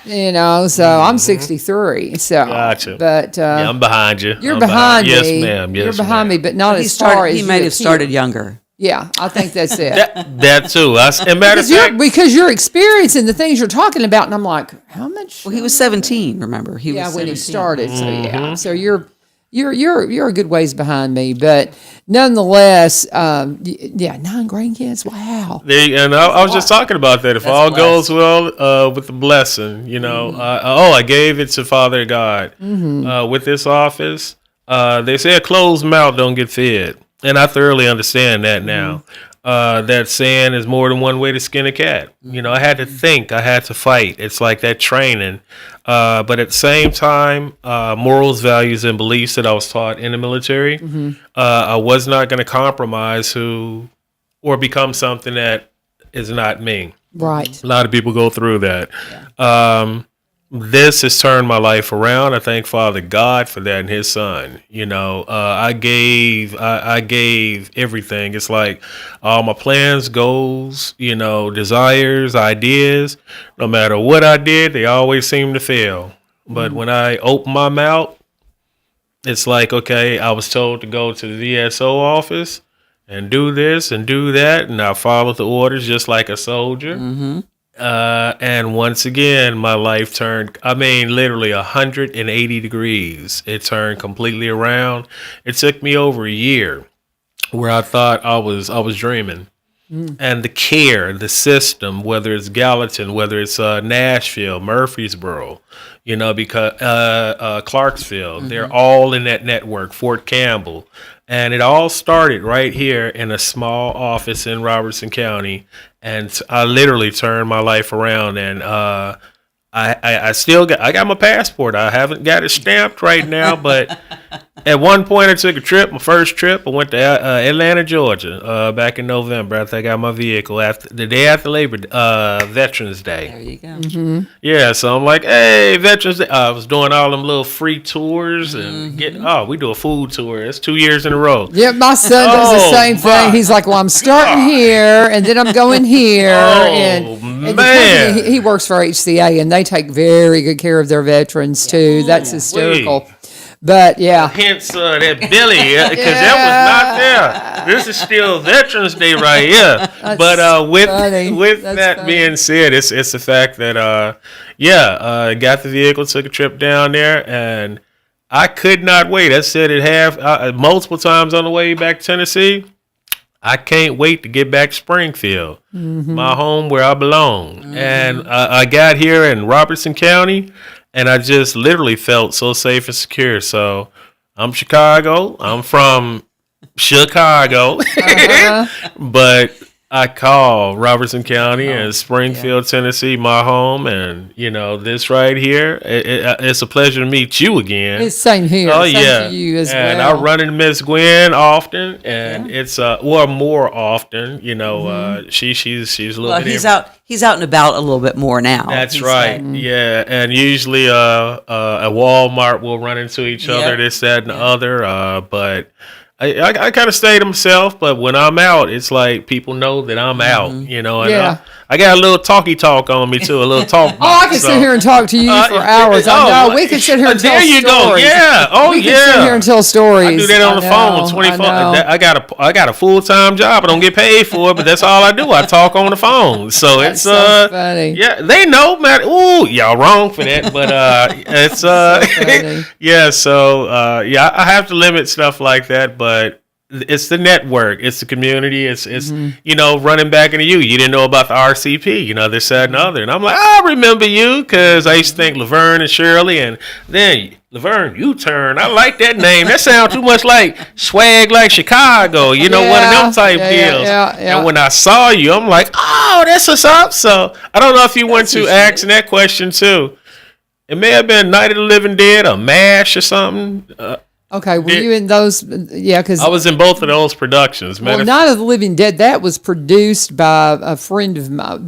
so I'm 63. So, Gotcha. But Yeah, I'm behind you. you're I'm behind me. Yes, ma'am. Yes, you're behind ma'am. me, but not He as far started. as He may you have started appear. younger. Yeah, I think that's it. That too. And matter of fact, Because you're experiencing the things you're talking about, and I'm like, how much? Well, he was 17. Remember, he was when 17. he started. So yeah, so you're a good ways behind me, but nonetheless, 9 grandkids. Wow. and I was just talking about that. If That's all blessed. goes well with the blessing, I gave it to Father God. With this office, they say a closed mouth don't get fed, and I thoroughly understand that now. That saying is more than one way to skin a cat. I had to think, I had to fight. It's like that training. But at the same time, morals, values, and beliefs that I was taught in the military, I was not going to compromise or become something that is not me. Right. A lot of people go through that. This has turned my life around. I thank Father God for that and His Son. I gave everything. It's like all my plans, goals, desires, ideas. No matter what I did, they always seem to fail. But when I open my mouth, it's like, okay, I was told to go to the VSO office and do this and do that, and I followed the orders just like a soldier. And once again, my life turned, literally 180 degrees. It turned completely around. It took me over a year where I thought I was dreaming. And the care, the system, whether it's Gallatin, whether it's Nashville, Murfreesboro, because Clarksville, they're all in that network, Fort Campbell. And it all started right here in a small office in Robertson County. And I literally turned my life around. And I still got my passport. I haven't got it stamped right now, but at one point I took a trip, my first trip. I went to Atlanta, Georgia, back in November. After I got my vehicle, the day after Veterans Day. There you go. Yeah, so I'm like, hey, Veterans Day. I was doing all them little free tours and we do a food tour. It's 2 years in a row. Yeah, my son does the same thing. He's like, well, I'm starting here, and then I'm going here. And the company, he works for HCA, and they take very good care of their veterans, too. That's hysterical. But, yeah. Hence that Billy, because that was not there. This is still Veterans Day right here. But with that being said, it's the fact that, got the vehicle, took a trip down there, and I could not wait. I said it multiple times on the way back to Tennessee. I can't wait to get back to Springfield, my home where I belong. And I got here in Robertson County, and I just literally felt so safe and secure. So I'm Chicago. I'm from Chicago. But I call Robertson County and Springfield, Tennessee, my home. And, this right here, it's a pleasure to meet you again. It's same here. Oh, same yeah. to you as and well. I run into Miss Gwen often, and it's more often. She's a little bit. He's out and about a little bit more now. That's right. Yeah, and usually at Walmart we'll run into each other, this, that, and the other. But I kind of stay to myself. But when I'm out, it's like people know that I'm out. And I got a little talk on me too, a little talk. I can sit here and talk to you for hours. I know. We can sit here and tell stories. There you go. Yeah. We can sit here and tell stories. I do that on the phone 24. I got a full-time job. I don't get paid for it, but that's all I do. I talk on the phone. So it's so funny. Yeah, they know, man. Ooh, y'all wrong for that, but it's funny. yeah. So I have to limit stuff like that, but it's the network, it's the community, it's running back into you. You didn't know about the RCP, this, that, and the other. And I'm like, I remember you, because I used to think LaVern and Shirley, and then LaVern U-Turn. I like that name. That sounds too much like swag, like Chicago, one of them type deals. Yeah. And when I saw you, I'm like, oh, that's what's up. So I don't know if you went to asking that question too. It may have been Night of the Living Dead or MASH or something. Okay, were you in those? Yeah, because I was in both of those productions. well, Night of the Living Dead, that was produced by a friend of mine,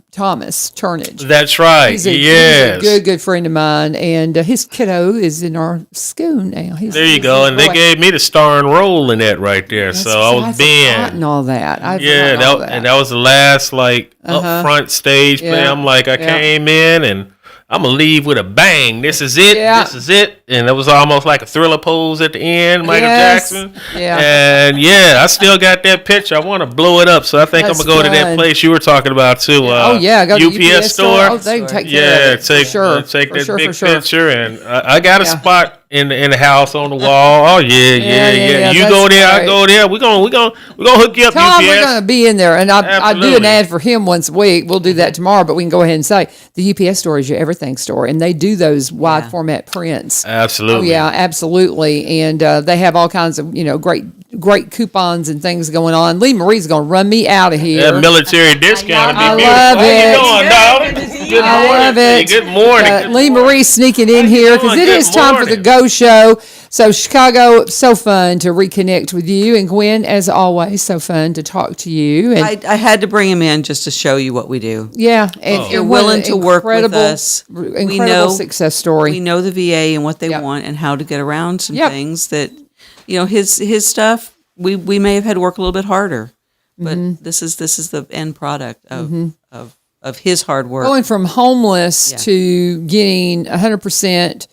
Thomas Turnage. That's right. He's a good friend of mine, and his kiddo is in our school now. There you go, and they gave me the starring role in that right there. So I was Ben and all that. And that was the last up front stage play. I'm like, I came in and I'm gonna leave with a bang. This is it. Yeah. This is it. And it was almost like a Thriller pose at the end, Michael Jackson. Yeah. And I still got that picture. I want to blow it up, so I think That's I'm gonna go to that place you were talking about too. Go to the UPS store. Oh, they can take care of it. take that big picture, and I got a spot in the house on the wall. Oh yeah. You go there, I go there. We're gonna hook you up. Tom, UPS. we're going to be in there, and I do an ad for him once a week. We'll do that tomorrow, but we can go ahead and say the UPS store is your everything store, and they do those wide format prints. Absolutely. Oh yeah, absolutely, and they have all kinds of great coupons and things going on. Lee Marie's going to run me out of here. That military discount. I love it. How you doing, darling? Good I morning. love it. Good morning. Lee Marie sneaking in here because it is time for the Go Show. So Chicago, so fun to reconnect with you, and Gwen, as always, so fun to talk to you. And I had to bring him in just to show you what we do. yeah, and If you're willing to work with us, incredible success story. We know the VA and what they want and how to get around some things that, his stuff. We may have had to work a little bit harder, but this is the end product of his hard work. Going from homeless to getting 100%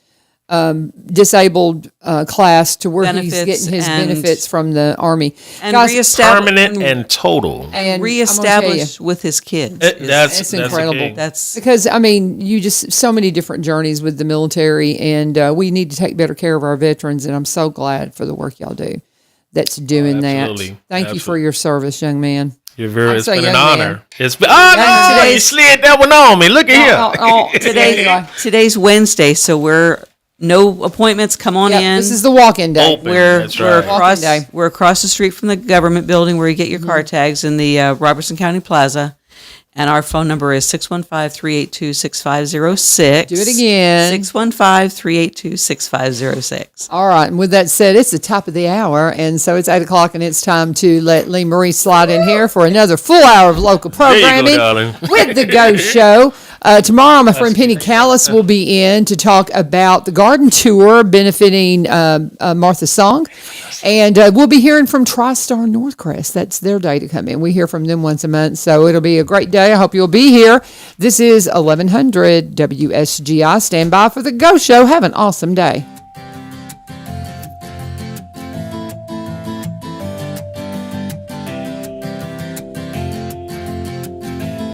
disabled class to where he's getting his benefits from the Army. And permanent and total. And reestablish with his kids. That's incredible. That's because, you just, so many different journeys with the military, and we need to take better care of our veterans, and I'm so glad for the work y'all do that's doing that. Thank you for your service, young man. It's been an honor. It's been, you slid that one on me. Look at here. Today's Wednesday, so no appointments. Come on in. This is the walk-in day. We're across the street from the government building where you get your car tags in the Robertson County Plaza. And our phone number is 615-382-6506. Do it again. 615-382-6506. All right. And with that said, it's the top of the hour. And so it's 8 o'clock, and it's time to let Lee Marie slide in here for another full hour of local programming with the Go Show. Tomorrow, my friend Penny Callis will be in to talk about the garden tour benefiting Martha Song. And we'll be hearing from TriStar Northcrest. That's their day to come in. We hear from them once a month, so it'll be a great day. I hope you'll be here. This is 1100 WSGI. Stand by for the Go Show. Have an awesome day.